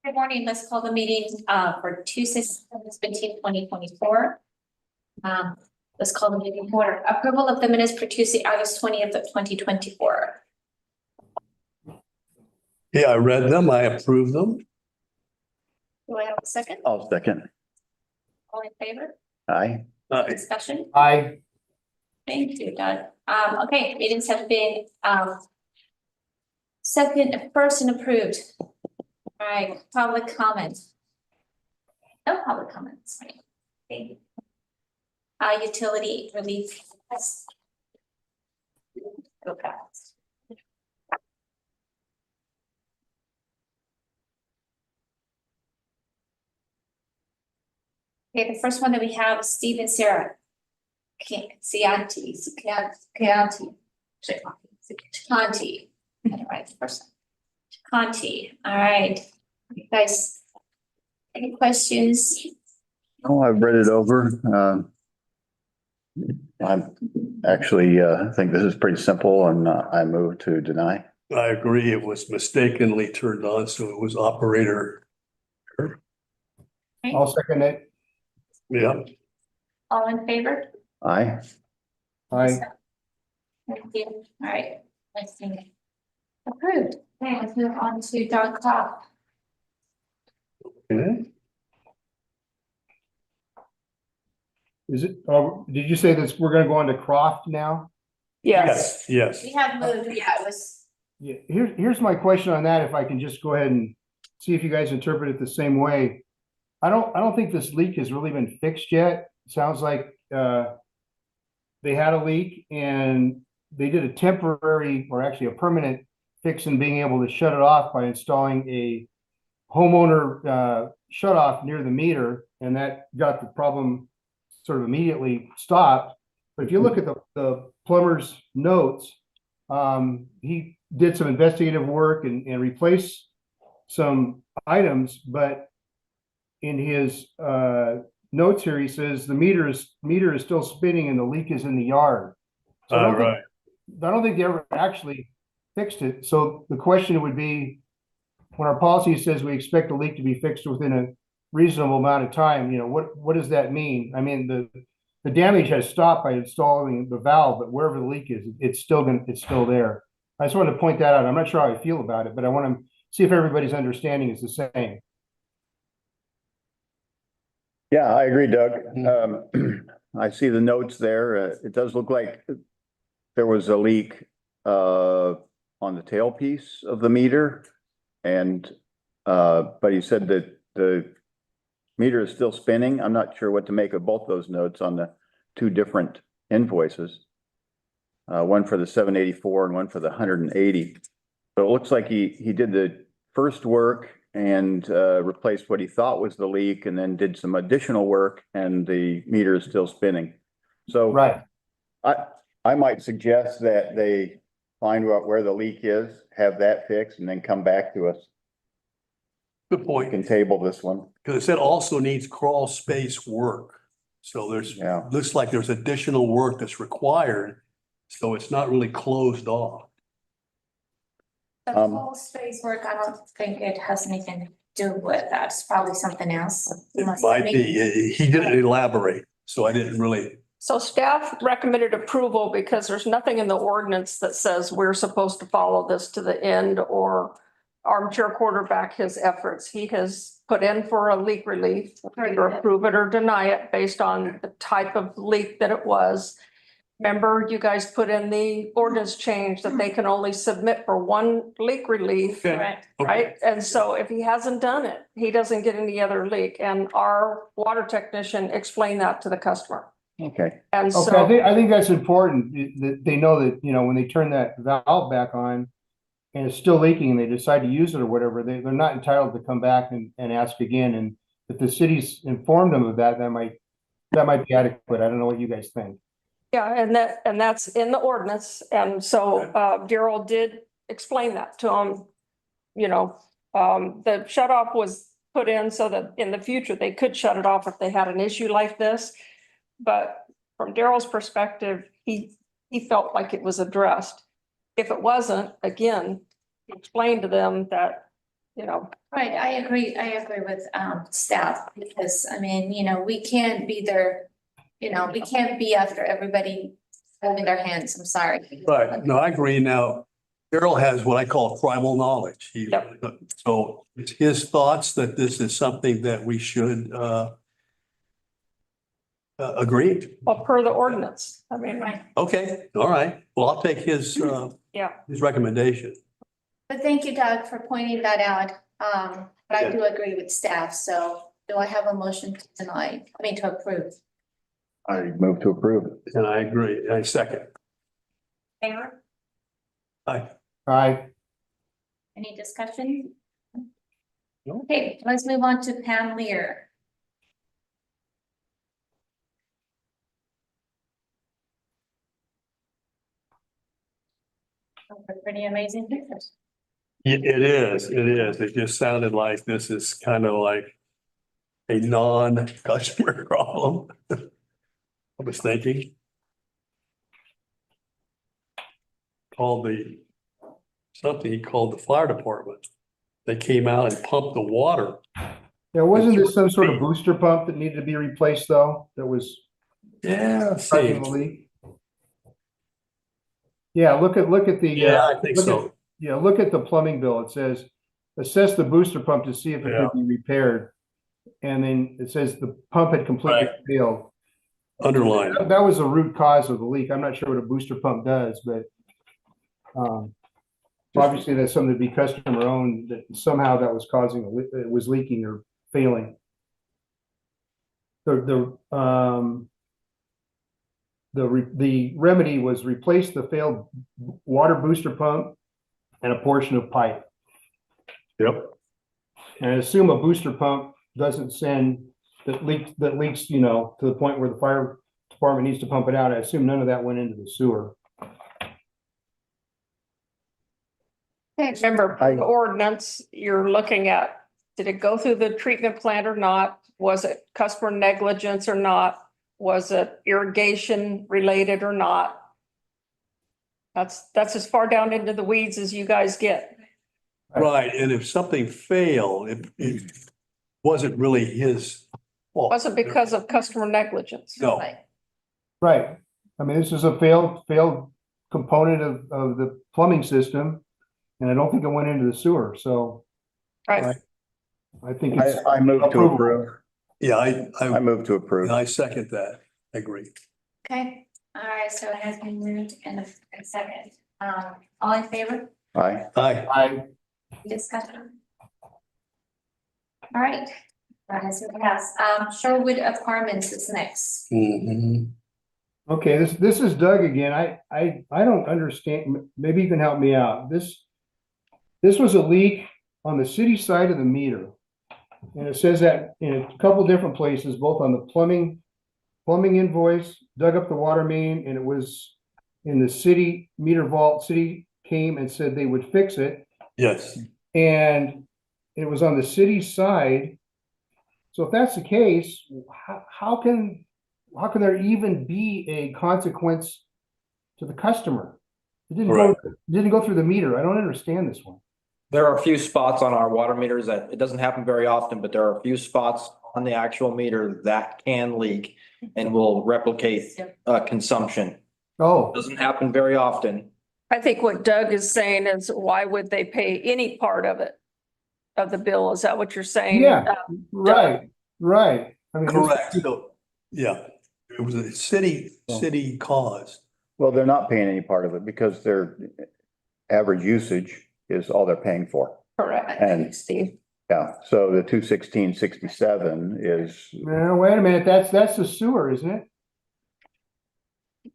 Good morning. Let's call the meeting for Tuesday, September 15, 2024. Let's call the meeting to order. Approval of the minutes for Tuesday, August 20th of 2024. Yeah, I read them. I approved them. Do I have a second? I'll second. All in favor? Aye. Discussion? Aye. Thank you, Doug. Okay, meetings have been first and approved. All right, public comment. No public comments, right? Okay. Utility relief. Go fast. Okay, the first one that we have is Steve and Sarah. Chianti. Right, first. Conti. All right. You guys, any questions? Oh, I've read it over. I'm actually, think this is pretty simple and I move to deny. I agree. It was mistakenly turned on, so it was operator. I'll second it. Yeah, All in favor? Aye. Aye. Thank you. All right. Let's see. Approved. Okay, let's move on to dog clock. okay. Is it, did you say this, we're gonna go on to Croft now? Yes, yes. We have moved, yeah, it was, Yeah, here's my question on that, if I can just go ahead and see if you guys interpret it the same way. I don't think this leak has really been fixed yet. Sounds like they had a leak and they did a temporary or actually a permanent fix in being able to shut it off by installing a homeowner shut off near the meter, and that got the problem sort of immediately stopped. But if you look at the plumber's notes, he did some investigative work and replaced some items, but in his notes here, he says the meter is still spinning and the leak is in the yard. So I don't think they ever actually fixed it. So the question would be, when our policy says we expect the leak to be fixed within a reasonable amount of time, you know, what does that mean? I mean, the damage has stopped by installing the valve, but wherever the leak is, it's still there. I just wanted to point that out. I'm not sure how I feel about it, but I want to see if everybody's understanding is the same. Yeah, I agree, Doug. I see the notes there. It does look like there was a leak on the tailpiece of the meter. And but he said that the meter is still spinning. I'm not sure what to make of both those notes on the two different invoices. One for the 784 and one for the 180. So it looks like he did the first work and replaced what he thought was the leak, and then did some additional work, and the meter is still spinning. So Right. I might suggest that they find out where the leak is, have that fixed, and then come back to us. Good We point. can table this one. Because it said also needs crawl space work. So Yeah. looks like there's additional work that's required. So it's not really closed off. the full space work, I don't think it has anything to do with that. It's probably something else. It might be. He didn't elaborate, so I didn't really. So staff recommended approval because there's nothing in the ordinance that says we're supposed to follow this to the end or armchair quarterback his efforts. He has put in for a leak relief, either approve it or deny it based on the type of leak that it was. Remember, you guys put in the ordinance change that they can only submit for one leak relief. Right. Right? And so if he hasn't done it, he doesn't get any other leak. And our water technician explained that to the customer. Okay. And Okay, so. I think that's important, that they know that, you know, when they turn that valve back on and it's still leaking and they decide to use it or whatever, they're not entitled to come back and ask again. And if the city's informed them of that, that might be adequate. I don't know what you guys think. Yeah, and that's in the ordinance. And so Daryl did explain that to him. You know, the shut off was put in so that in the future they could shut it off if they had an issue like this. But from Daryl's perspective, he felt like it was addressed. If it wasn't, again, he explained to them that you know, Right, I agree with staff, because I mean, we can't be there. We can't be after everybody holding their hands, I'm sorry. Right, no, I agree. Now, Daryl has what I call tribal knowledge. Yep. So it's his thoughts that this is something that we should agree. well, per the ordinance. I mean, Right, Okay, all right. Well, I'll take his yeah, recommendation. but thank you, Doug, for pointing that out. But I Yeah. do agree with staff, so do I have a motion to deny, to approve? I move to approve. And I agree. I second. Favor? Aye. Aye. Any discussion? No. Okay, let's move on to Pam Lear. Those are pretty amazing pictures. It is, it is. It just sounded like this is kind of like a non-customer problem. I was thinking. Something he called the fire department. They came out and pumped the water. Yeah, wasn't this some sort of booster pump that needed to be replaced though? That was Yeah, causing the leak? Yeah, look at the. Yeah, I think look so. at- Yeah, look at the plumbing bill. It says, assess the booster pump to see if it Yeah. could be repaired. And then it says the pump had completely Right. failed. Underline. That was the root cause of the leak. I'm not sure what a booster pump does, but obviously that's something to be customer owned, that somehow that was causing, it was leaking or failing. The remedy was replace the failed water booster pump and a portion of pipe. Yep. And I assume a booster pump doesn't send, that leaks, to the point where the fire department needs to pump it out. I assume none of that went into the sewer. remember I- the ordinance you're looking at, did it go through the treatment plant or not? Was it customer negligence or not? Was it irrigation related or not? That's as far down into the weeds as you guys get. Right, and if something failed, it wasn't really his fault. Wasn't because of customer negligence. No, Right. Right. I mean, this is a failed component of the plumbing system. And I don't think it went into the sewer, so Right, I think it's. I move to approvable. approve. yeah, I move to approve. I second that. I agree. Okay, all right, so it has been moved and a second. All in favor? Aye. Aye. Discussion? All right, that has been passed. Sherwood Apartments is next. Mhm. Okay, this is Doug again. I don't understand. Maybe you can help me out. This was a leak on the city side of the meter. And it says that in a couple different places, both on the plumbing invoice, dug up the water main, and it was in the city meter vault. City came and said they would fix it. Yes, And it was on the city side. So if that's the case, how can there even be a consequence to the customer? It didn't go through the meter. I don't understand this one. There are a few spots on our water meters that, it doesn't happen very often, but there are a few spots on the actual meter that can leak and will replicate consumption. Oh, Doesn't happen very often. I think what Doug is saying is, why would they pay any part of it? Of the bill, is that what you're saying? yeah, right. I mean, correct. So, yeah, it was a city cause. Well, they're not paying any part of it because their average usage is all they're paying for. Correct, And Steve. yeah, so the 216.67 is, Now, wait a minute, that's the sewer, isn't it?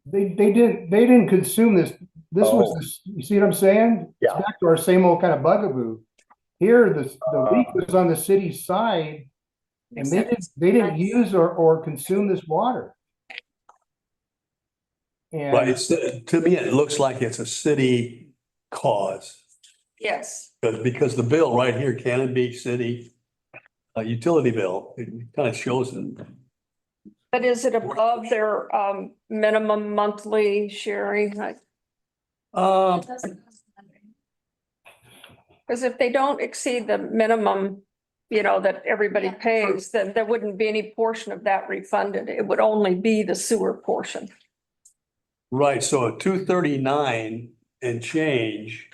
They didn't consume this. This was, you see what I'm saying? It's Yeah. back to our same old kind of bugaboo. Here, the leak was on the city side, and they didn't use or consume this water. Right, And to me, it looks like it's a city cause. Yes, Because the bill right here, can it be city utility bill? It kind of shows it. but is it above their minimum monthly sharing? Um, Because if they don't exceed the minimum, that everybody Yeah. pays, then there wouldn't be any portion of that refunded. It would only be the sewer portion. Right, so a 239 and change,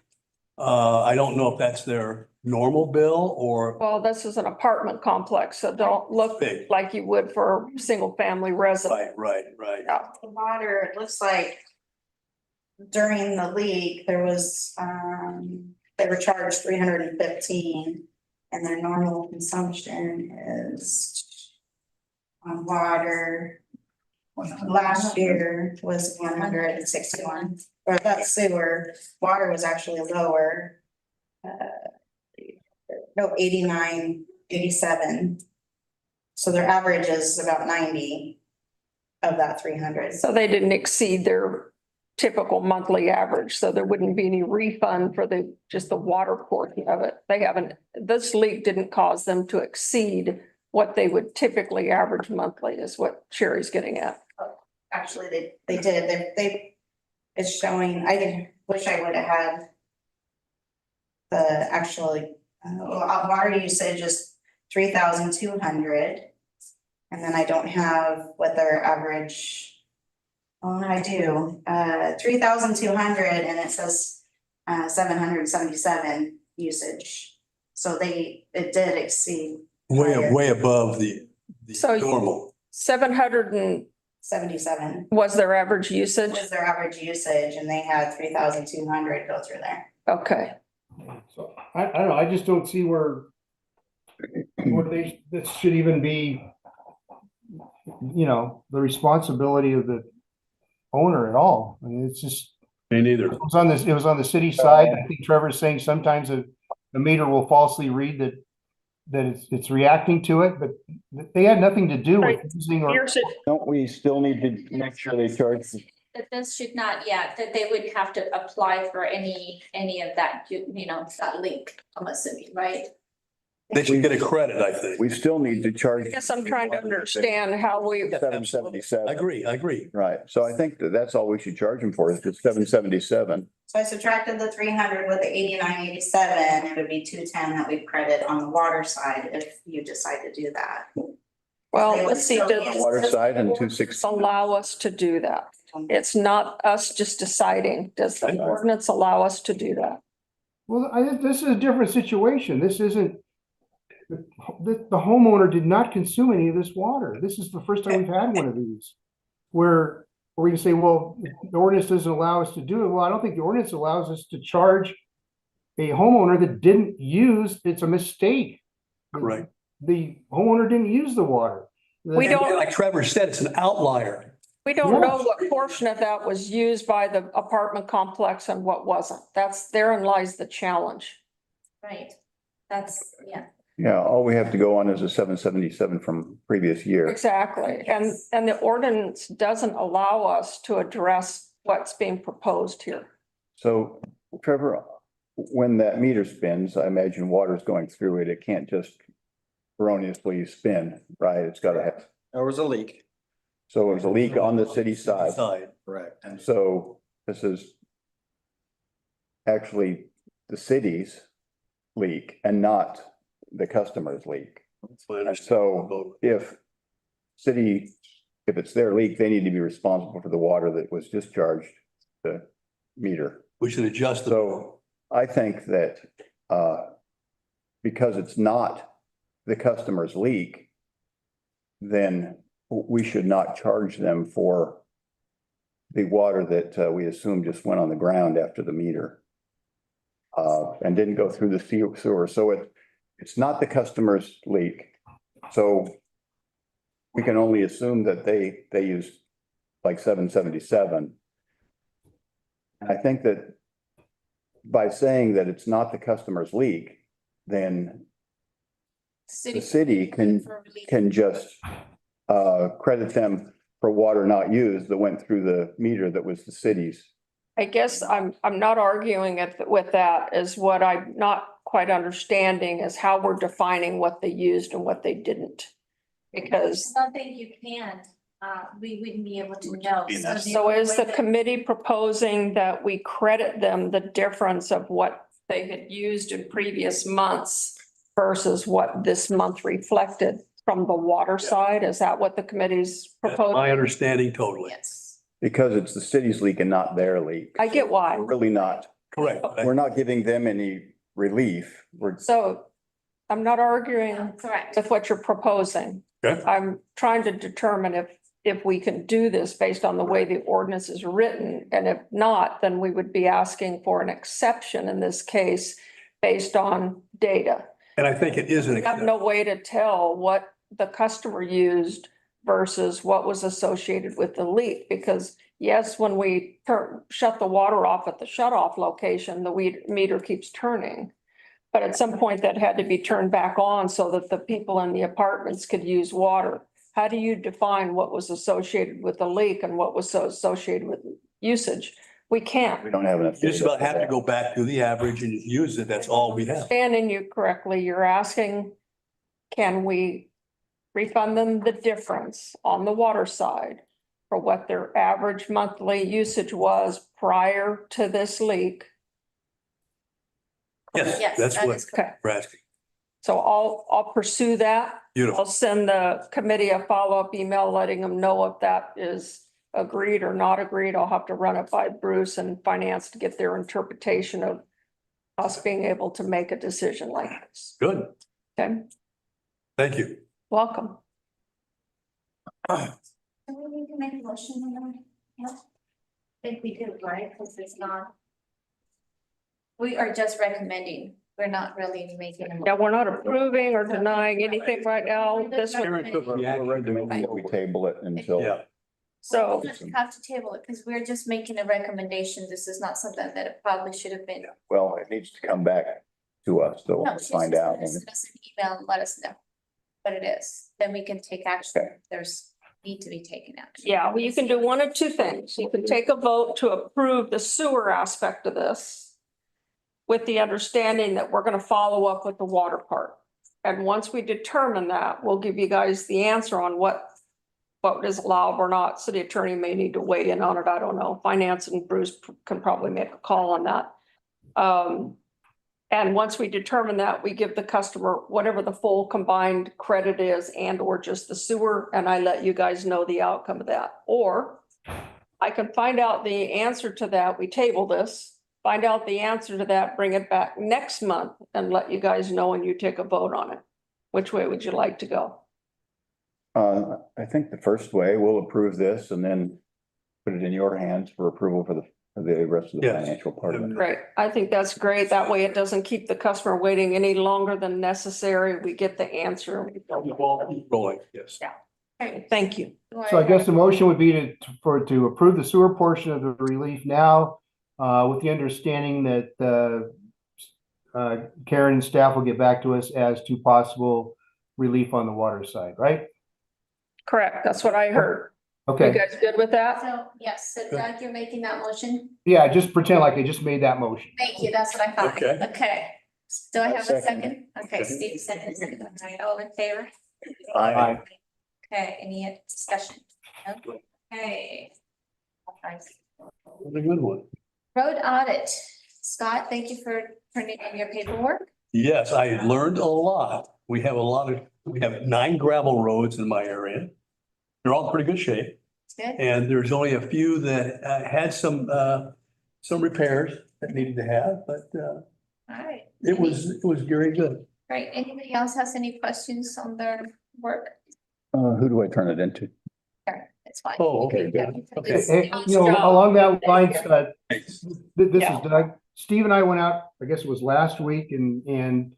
I don't know if that's their normal bill or Well, this is an apartment complex, so don't look big. like you would for a single family resident. Right. Yeah. The water, it looks like during the leak, there was, they were charged 315, and their normal consumption is on water. Last year was 161, or that sewer, water was actually lower. No, 89, 87. So their average is about 90 of that 300. So they didn't exceed their typical monthly average, so there wouldn't be any refund for just the water portion of it. This leak didn't cause them to exceed what they would typically average monthly is what Sherry's getting at. Actually, they did, it's showing, wish I would have had the actually, water usage is 3,200. And then I don't have what their average, oh, I do, 3,200, and it says 777 usage. So it did exceed Way above the So- normal. 77 was their average usage? was their average usage, and they had 3,200 go through there. Okay. So I don't know, I just don't see where this should even be, the responsibility of the owner at all. I mean, it's just, Me neither. it was on the city side. I think Trevor's saying sometimes a meter will falsely read that it's reacting to it, but they had nothing to do with using or. Here's it. Don't we still need to make sure they charge? That this should not, that they would have to apply for any of that, that link, I'm assuming, right? They should get a credit, I think. We still need to charge. I guess I'm trying to understand how we, 777. I agree. Right, so I think that's all we should charge them for is just 777. So I subtracted the 300 with the 89, 87, it would be 210 that we credit on the water side if you decide to do that. well, They would let's see, still does get- Water side and this 260. allow us to do that? It's not us just deciding. Does the ordinance allow us to do that? Well, this is a different situation. This isn't. The homeowner did not consume any of this water. This is the first time we've had one of these. Where we can say, well, the ordinance doesn't allow us to do it. Well, I don't think the ordinance allows us to charge a homeowner that didn't use, it's a mistake. Right. The homeowner didn't use the water. We And don't- like Trevor said, it's an outlier. We don't know what portion of that was used by the apartment complex and what wasn't. Therein lies the challenge. Right. That's, Yeah, all we have to go on is a 777 from previous year. Exactly. And the ordinance doesn't allow us to address what's being proposed here. So Trevor, when that meter spins, I imagine water's going through it. It can't just erroneously spin, right? It's gotta have, There was a leak. so it was a leak on the city side. Correct. And so this is actually the city's leak and not the customer's leak. So if it's their leak, they need to be responsible for the water that was discharged the meter. We should adjust the. So I think that because it's not the customer's leak, then we should not charge them for the water that we assume just went on the ground after the meter and didn't go through the sewer. So it's not the customer's leak. So we can only assume that they used like 777. And I think that by saying that it's not the customer's leak, then the city can just credit them for water not used that went through the meter that was the city's. I guess I'm not arguing with that, is what I'm not quite understanding is how we're defining what they used and what they didn't. Because I don't think you can, we wouldn't be able to know. so is the committee proposing that we credit them the difference of what they had used in previous months versus what this month reflected from the water side? Is that what the committee's That's proposed? my understanding totally. Yes. Because it's the city's leak and not their leak. I get why. We're really not, Correct. we're not giving them any relief. We're, So I'm not arguing Correct. with what you're proposing. Okay. I'm trying to determine if we can do this based on the way the ordinance is written. And if not, then we would be asking for an exception in this case based on data. And I think it is an We have exception. no way to tell what the customer used versus what was associated with the leak. Because yes, when we shut the water off at the shut off location, the meter keeps turning. But at some point that had to be turned back on so that the people in the apartments could use water. How do you define what was associated with the leak and what was so associated with usage? We can't. we don't have enough. You just about have to go back to the average and use it. That's all we have. Understanding you correctly, you're asking, can we refund them the difference on the water side for what their average monthly usage was prior to this leak? Yes, that's that what is correct. we're asking. So I'll pursue that. Beautiful. I'll send the committee a follow-up email letting them know if that is agreed or not agreed. I'll have to run it by Bruce and finance to get their interpretation of us being able to make a decision like this. Good. Okay, Thank you. welcome. Do we need to make a motion on that? Yeah. I think we do, right? Because it's not. We are just recommending. We're not really making. a Yeah, we're not approving or denying anything right now. This one, Karen took the We're action. recommending that we table it until. Yeah, so We don't have to table it because we're just making a recommendation. This is not something that it probably should have been. Well, it needs to come back to us, so No, we'll she's find just out. gonna send us an email and let us know what it is. Then we can take action. Okay. if There's need to be taken action. yeah, well, you can do one of two things. You can take a vote to approve the sewer aspect of this with the understanding that we're gonna follow up with the water part. And once we determine that, we'll give you guys the answer on what is allowable or not. City attorney may need to weigh in on it. I don't know. Finance and Bruce can probably make a call on that. And once we determine that, we give the customer whatever the full combined credit is and or just the sewer, and I let you guys know the outcome of that. Or I can find out the answer to that. We table this, find out the answer to that, bring it back next month and let you guys know and you take a vote on it. Which way would you like to go? I think the first way, we'll approve this and then put it in your hands for approval for the rest of the Yes. financial part of it. Great. I think that's great. That way it doesn't keep the customer waiting any longer than necessary. We get the answer. and we go. the ball keep rolling, yes. Okay. Thank you. So I guess the motion would be to approve the sewer portion of the relief now, with the understanding that, Karen and staff will get back to us as to possible relief on the water side, right? Correct. That's what I heard. You Okay, guys good with that? So, yes, so Doug, you're making that motion? yeah, just pretend like I just made that motion. Thank you, that's what I thought. Okay. Okay. Do I have a Second. second? Okay, Steve seconds. All right, all in favor? Aye. Okay, any discussion? No? Okay. What a good one. Road audit. Scott, thank you for turning in your paperwork. Yes, I learned a lot. We have we have 9 gravel roads in my area. They're all in pretty good shape. It's good. And there's only a few that had some repairs that needed to have, but All right. it was very good. Great. Anybody else has any questions on their work? Who do I turn it into? Sure, it's fine. Oh, okay, Yeah, good. it's- Okay. Hey, you know, along that lines, Thanks. this Yeah. is Doug. Steve and I went out, I guess it was last week and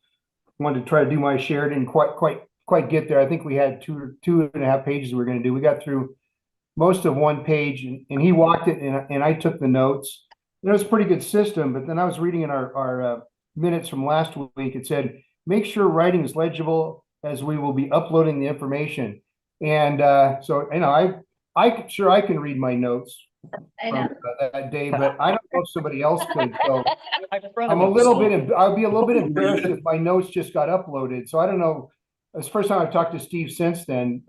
wanted to try to do my share. Didn't quite get there. I think we had two and a half pages we were gonna do. We got through most of one page and he walked it and I took the notes. It was a pretty good system, but then I was reading in our minutes from last week. It said, make sure writing is legible as we will be uploading the information. And so, you know, I sure I can read my notes I know. from that day, but I don't know if somebody else could. So I'm I'll be a little bit embarrassed if my notes just got uploaded. So I don't know. It's the first time I've talked to Steve since then.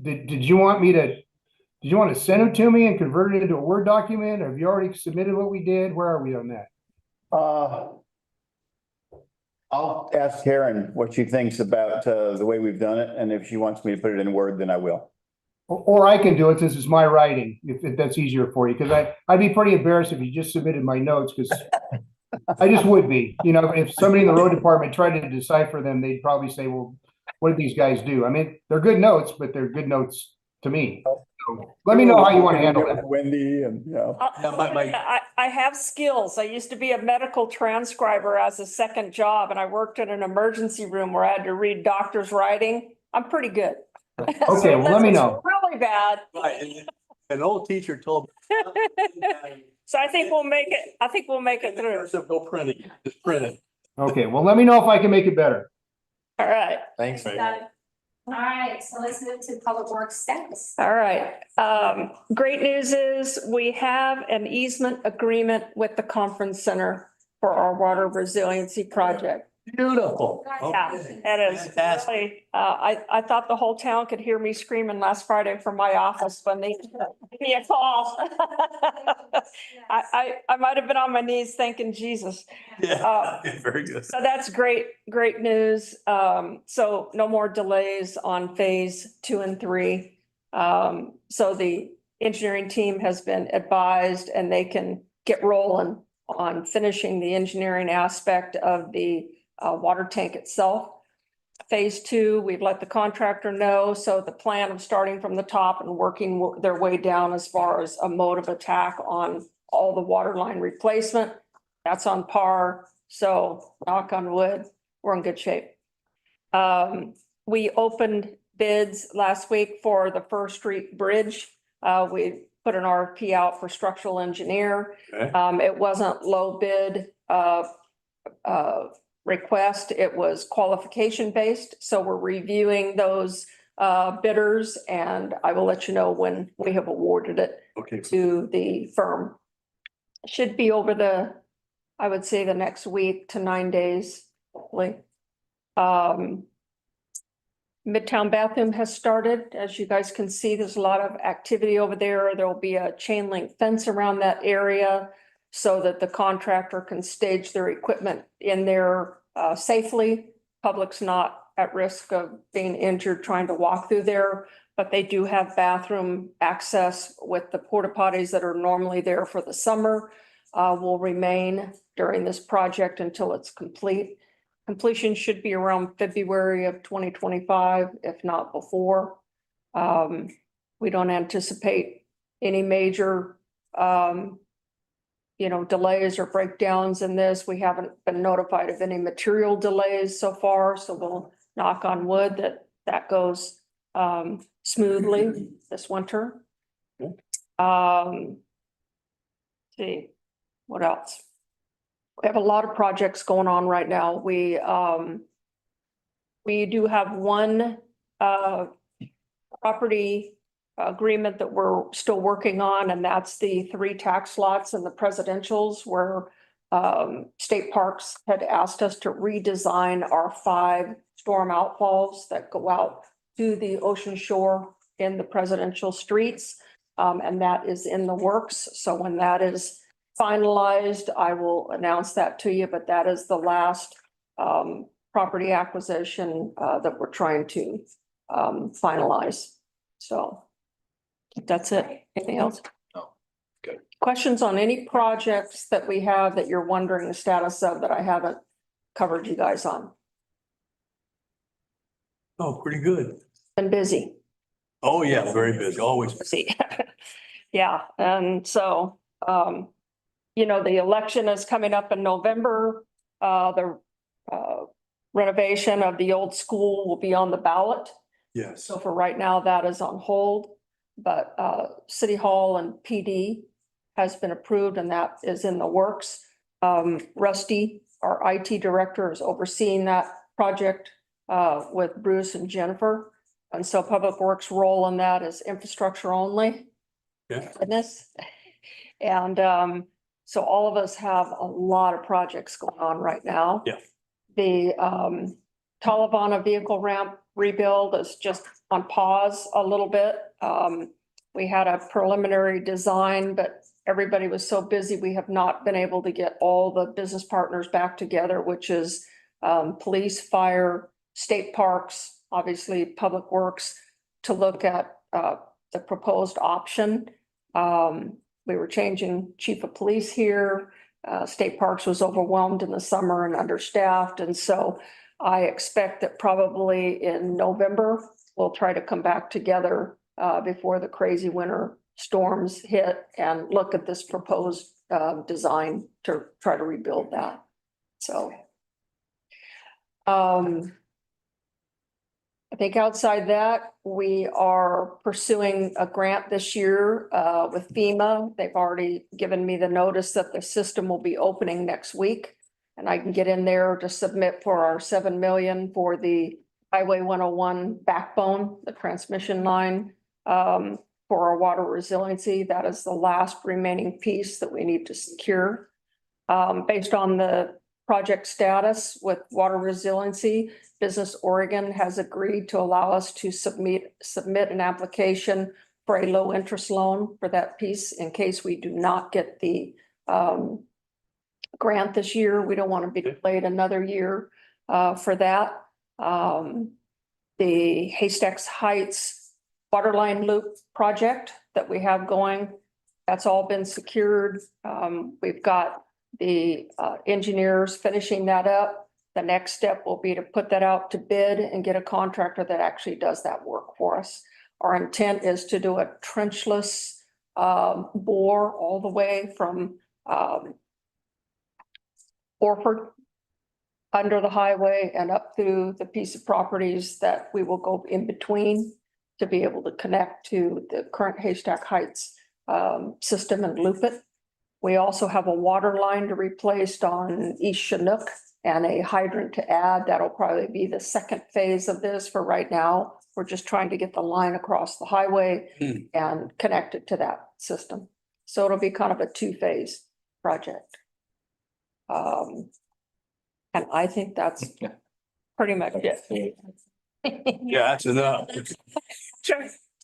Did you want to send them to me and convert it into a Word document? Or have you already submitted what we did? Where are we on that? I'll ask Karen what she thinks about the way we've done it, and if she wants me to put it in Word, then I will. Or I can do it since it's my writing, if that's easier for you, because I'd be pretty embarrassed if you just submitted my notes, because I just would be, you know, if somebody in the road department tried to decipher them, they'd probably say, well, what did these guys do? I mean, they're good notes, but they're good notes to me. So let me know how you want to handle it. Wendy and, you know. I have skills. I used to be a medical transcriber as a second job, and I worked in an emergency room where I had to read doctors' writing. I'm pretty good. Okay, well, let me know. Really bad. Right, and an old teacher told me. So I think we'll make it, I think we'll make it through. So go print it, just print it. Okay, well, let me know if I can make it better. All right, Thanks. All right, so let's move to public works status. all right. Great news is we have an easement agreement with the conference center for our water resiliency project. Beautiful. Yeah, Okay. it is Fantastic. really, I thought the whole town could hear me screaming last Friday from my office when they gave me a call. I might have been on my knees thanking Jesus. Yeah, very good. So that's great, great news. So no more delays on phase 2 and 3. So the engineering team has been advised and they can get rolling on finishing the engineering aspect of the water tank itself. Phase 2, we've let the contractor know, so the plan of starting from the top and working their way down as far as a mode of attack on all the water line replacement, that's on par. So knock on wood, we're in good shape. We opened bids last week for the First Street Bridge. We put an RFP out for structural engineer. Okay. It wasn't low bid request, it was qualification based. So we're reviewing those bidders and I will let you know when we have awarded it Okay. to the firm. Should be over the, I would say the next week to 9 days, hopefully. Midtown Bathroom has started. As you guys can see, there's a lot of activity over there. There will be a chain link fence around that area so that the contractor can stage their equipment in there safely. Public's not at risk of being injured trying to walk through there, but they do have bathroom access with the porta potties that are normally there for the summer. Will remain during this project until it's complete. Completion should be around February of 2025, if not before. We don't anticipate any major delays or breakdowns in this. We haven't been notified of any material delays so far, so we'll knock on wood that goes smoothly this winter. See, what else? We have a lot of projects going on right now. We do have one property agreement that we're still working on, and that's the 3 tax lots in the presidentials where State Parks had asked us to redesign our 5 storm outfalls that go out to the ocean shore in the presidential streets. And that is in the works. So when that is finalized, I will announce that to you, but that is the last property acquisition that we're trying to finalize. So that's it. Anything else? No. Good. Questions on any projects that we have that you're wondering the status of that I haven't covered you guys on? Oh, pretty good. Been busy. Oh, yeah, very busy, always. See, yeah, and so, the election is coming up in November. The renovation of the old school will be on the ballot. Yes. So for right now, that is on hold. But City Hall and PD has been approved and that is in the works. Rusty, our IT director, is overseeing that project with Bruce and Jennifer. And so Public Works role in that is infrastructure only. Yeah. Goodness. And so all of us have a lot of projects going on right now. Yeah. The Talavana vehicle ramp rebuild is just on pause a little bit. We had a preliminary design, but everybody was so busy, we have not been able to get all the business partners back together, which is police, fire, state parks, obviously Public Works, to look at the proposed option. We were changing chief of police here. State Parks was overwhelmed in the summer and understaffed, and so I expect that probably in November, we'll try to come back together before the crazy winter storms hit and look at this proposed design to try to rebuild that. So I think outside that, we are pursuing a grant this year with FEMA. They've already given me the notice that the system will be opening next week. And I can get in there to submit for our 7 million for the Highway 101 backbone, the transmission line for our water resiliency. That is the last remaining piece that we need to secure. Based on the project status with water resiliency, Business Oregon has agreed to allow us to submit an application for a low interest loan for that piece in case we do not get the grant this year. We don't want to be delayed another year for that. The Haystacks Heights Waterline Loop project that we have going, that's all been secured. We've got the engineers finishing that up. The next step will be to put that out to bid and get a contractor that actually does that work for us. Our intent is to do a trenchless bore all the way from Orford under the highway and up through the piece of properties that we will go in between to be able to connect to the current Haystack Heights system and loop it. We also have a water line to replace on East Chinook and a hydrant to add. That'll probably be the second phase of this. For right now, we're just trying to get the line across the highway and connect it to that system. So it'll be kind of a two-phase project. And I think that's pretty much it. Yeah, that's enough.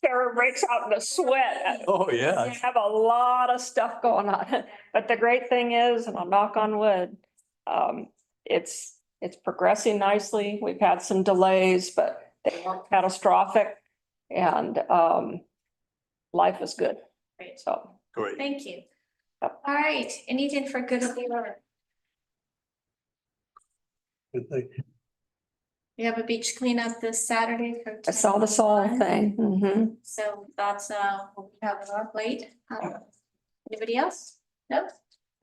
Tara breaks out in a sweat. Oh, We yeah. have a lot of stuff going on, but the great thing is, and I'll knock on wood, it's progressing nicely. We've had some delays, but they weren't catastrophic, and life is good. Great. So Great. Thank you. Yep. All right, anything for good of the order? Good thing. We have a beach cleanup this Saturday from I saw the 10 to Saul 1. thing. Mhm. So that's what we have on our plate. Anybody else? No?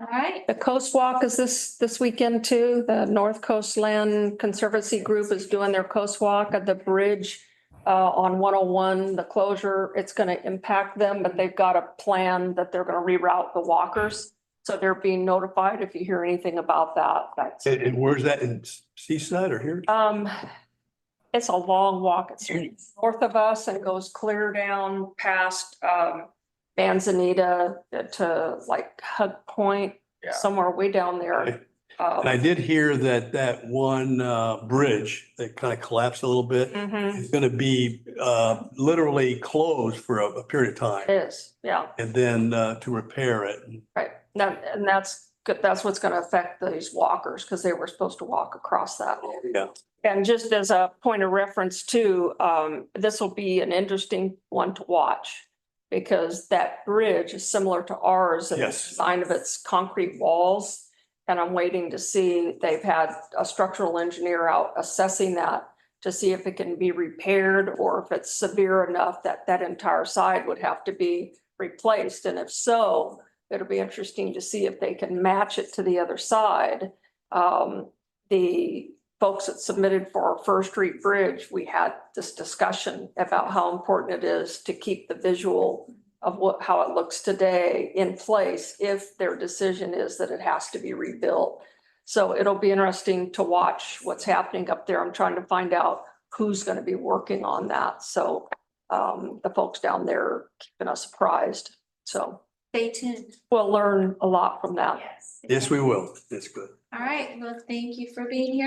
All right. The Coast Walk is this weekend too. The North Coast Land Conservancy Group is doing their Coast Walk at the bridge on 101, the closure. It's going to impact them, but they've got a plan that they're going to reroute the walkers. So they're being notified if you hear anything about that. That's And where's that, in Seaside or here? it's a long walk. It's north of us and goes clear down past Manzanita to like Hug Point, somewhere way down there. Okay. And I did hear that one bridge that kind of collapsed a little bit Mhm. is gonna be literally closed for a period of time. It is, yeah. And then to repair it. Right, and that's good, that's what's gonna affect these walkers, because they were supposed to walk across that. Yeah. And just as a point of reference too, this will be an interesting one to watch. Because that bridge is similar to ours in the Yes. design of its concrete walls. And I'm waiting to see, they've had a structural engineer out assessing that to see if it can be repaired or if it's severe enough that that entire side would have to be replaced. And if so, it'll be interesting to see if they can match it to the other side. The folks that submitted for our First Street Bridge, we had this discussion about how important it is to keep the visual of how it looks today in place if their decision is that it has to be rebuilt. So it'll be interesting to watch what's happening up there. I'm trying to find out who's going to be working on that. So the folks down there are keeping us apprised. So Stay tuned. we'll learn a lot from that. Yes. Yes, we will. That's good. All right, well, thank you for being here.